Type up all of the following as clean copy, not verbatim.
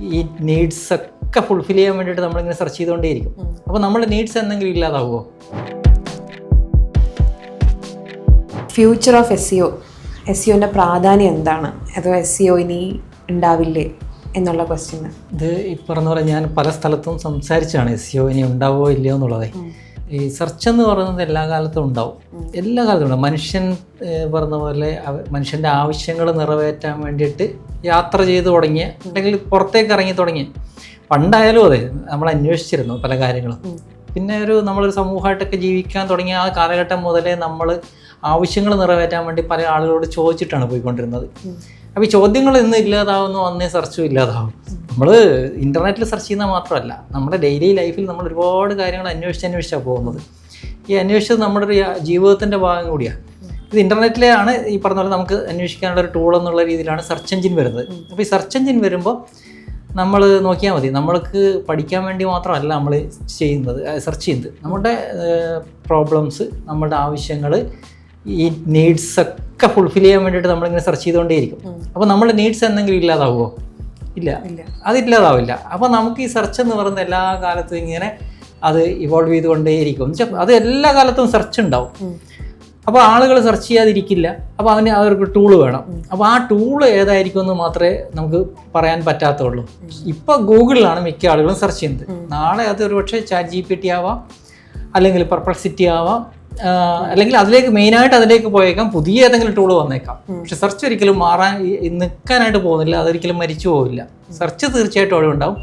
ഈ നീഡ്സ് ഒക്കെ ഫുൾഫിൽ ചെയ്യാൻ വേണ്ടിയിട്ട് നമ്മളിങ്ങനെ സെർച്ച് ചെയ്തുകൊണ്ടേയിരിക്കും. അപ്പോൾ നമ്മുടെ നീഡ്സ് എന്തെങ്കിലും ഇല്ലാതാവുമോ? ഫ്യൂച്ചർ ഓഫ് SEO പ്രാധാന്യം എന്താണ്? അതോ SEO ഇനി ഉണ്ടാവില്ലേ എന്നുള്ള ക്വസ്റ്റ്യൻ. ഇത് ഈ പറഞ്ഞ പോലെ ഞാൻ പല സ്ഥലത്തും സംസാരിച്ചാണ് SEO ഇനി ഉണ്ടാവുമോ ഇല്ലയോ എന്നുള്ളത്. ഈ സെർച്ച് എന്ന് പറയുന്നത് എല്ലാ കാലത്തും ഉണ്ടാവും, എല്ലാ കാലത്തും ഉണ്ടാവും. മനുഷ്യൻ പറഞ്ഞ പോലെ മനുഷ്യൻ്റെ ആവശ്യങ്ങൾ നിറവേറ്റാൻ വേണ്ടിയിട്ട് യാത്ര ചെയ്ത് തുടങ്ങിയ, അല്ലെങ്കിൽ പുറത്തേക്ക് ഇറങ്ങി തുടങ്ങിയ, പണ്ടായാലും അതെ നമ്മൾ അന്വേഷിച്ചിരുന്നു പല കാര്യങ്ങളും. പിന്നെ നമ്മളൊരു സമൂഹമായിട്ടൊക്കെ ജീവിക്കാൻ തുടങ്ങിയ ആ കാലഘട്ടം മുതലേ നമ്മൾ ആവശ്യങ്ങൾ നിറവേറ്റാൻ വേണ്ടി പല ആളുകളോട് ചോദിച്ചിട്ടാണ് പോയിക്കൊണ്ടിരുന്നത്. അപ്പോൾ ഈ ചോദ്യങ്ങൾ ഇന്ന് ഇല്ലാതാവുന്നു, അന്നേ സെർച്ചും ഇല്ലാതാവും. നമ്മൾ ഇൻ്റർനെറ്റിൽ സെർച്ച് ചെയ്യുന്നത് മാത്രമല്ല, നമ്മുടെ ഡെയിലി ലൈഫിൽ നമ്മൾ ഒരുപാട് കാര്യങ്ങൾ അന്വേഷിച്ചാണ് പോകുന്നത്. ഈ അന്വേഷിച്ചത് നമ്മുടെ ഒരു ജീവിതത്തിൻ്റെ ഭാഗം കൂടിയാണ്. ഇത് ഇൻ്റർനെറ്റിലാണ് ഈ പറഞ്ഞ പോലെ നമുക്ക് അന്വേഷിക്കാനുള്ള ഒരു ടൂൾ എന്നുള്ള രീതിയിലാണ് സെർച്ച് എഞ്ചിൻ വരുന്നത്. അപ്പോൾ ഈ സെർച്ച് എഞ്ചിൻ വരുമ്പോൾ നമ്മൾ നോക്കിയാൽ മതി, നമ്മൾക്ക് പഠിക്കാൻ വേണ്ടി മാത്രമല്ല നമ്മൾ സെർച്ച് ചെയ്യുന്നത്. നമ്മുടെ പ്രോബ്ലംസ്, നമ്മുടെ ആവശ്യങ്ങൾ, ഈ നീഡ്സ് ഒക്കെ ഫുൾഫിൽ ചെയ്യാൻ വേണ്ടിയിട്ട് നമ്മളിങ്ങനെ സെർച്ച് ചെയ്തുകൊണ്ടേയിരിക്കും. അപ്പോൾ നമ്മുടെ നീഡ്സ് എന്തെങ്കിലും ഇല്ലാതാവുമോ? ഇല്ല, അതില്ലാതാവില്ല. അപ്പോൾ നമുക്ക് ഈ സെർച്ച് എന്ന് പറയുന്നത് എല്ലാ കാലത്തും ഇങ്ങനെ അത് ഇവോൾവ് ചെയ്തുകൊണ്ടേയിരിക്കും. അത് എല്ലാ കാലത്തും സെർച്ച് ഉണ്ടാവും. അപ്പോൾ ആളുകൾ സെർച്ച് ചെയ്യാതിരിക്കില്ല. അപ്പോൾ അവർക്ക് ടൂള് വേണം. അപ്പോൾ ആ ടൂള് ഏതായിരിക്കും എന്ന് മാത്രമേ നമുക്ക് പറയാൻ പറ്റാത്തുള്ളൂ. ഇപ്പോൾ ഗൂഗിളിലാണ് മിക്ക ആളുകളും സെർച്ച് ചെയ്യുന്നത്. നാളെ അത് ഒരുപക്ഷെ ChatGPT ആവാം, അല്ലെങ്കിൽ പെർപ്ലക്സിറ്റി ആവാം, അല്ലെങ്കിൽ അതിലേക്ക് പോയേക്കാം, പുതിയ ഏതെങ്കിലും ടൂള് വന്നേക്കാം. പക്ഷെ സെർച്ച് ഒരിക്കലും നിൽക്കാനായിട്ട് പോകുന്നില്ല, അതൊരിക്കലും മരിച്ചു പോവില്ല. സെർച്ച് തീർച്ചയായിട്ടും അവിടെ ഉണ്ടാവും.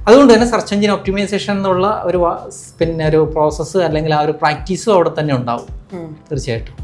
അതുകൊണ്ട് തന്നെ സെർച്ച് എഞ്ചിൻ ഒപ്റ്റിമൈസേഷൻ എന്നുള്ള ഒരു പ്രോസസ്സ് അല്ലെങ്കിൽ ആ ഒരു പ്രാക്ടീസും അവിടെ തന്നെ ഉണ്ടാവും തീർച്ചയായിട്ടും.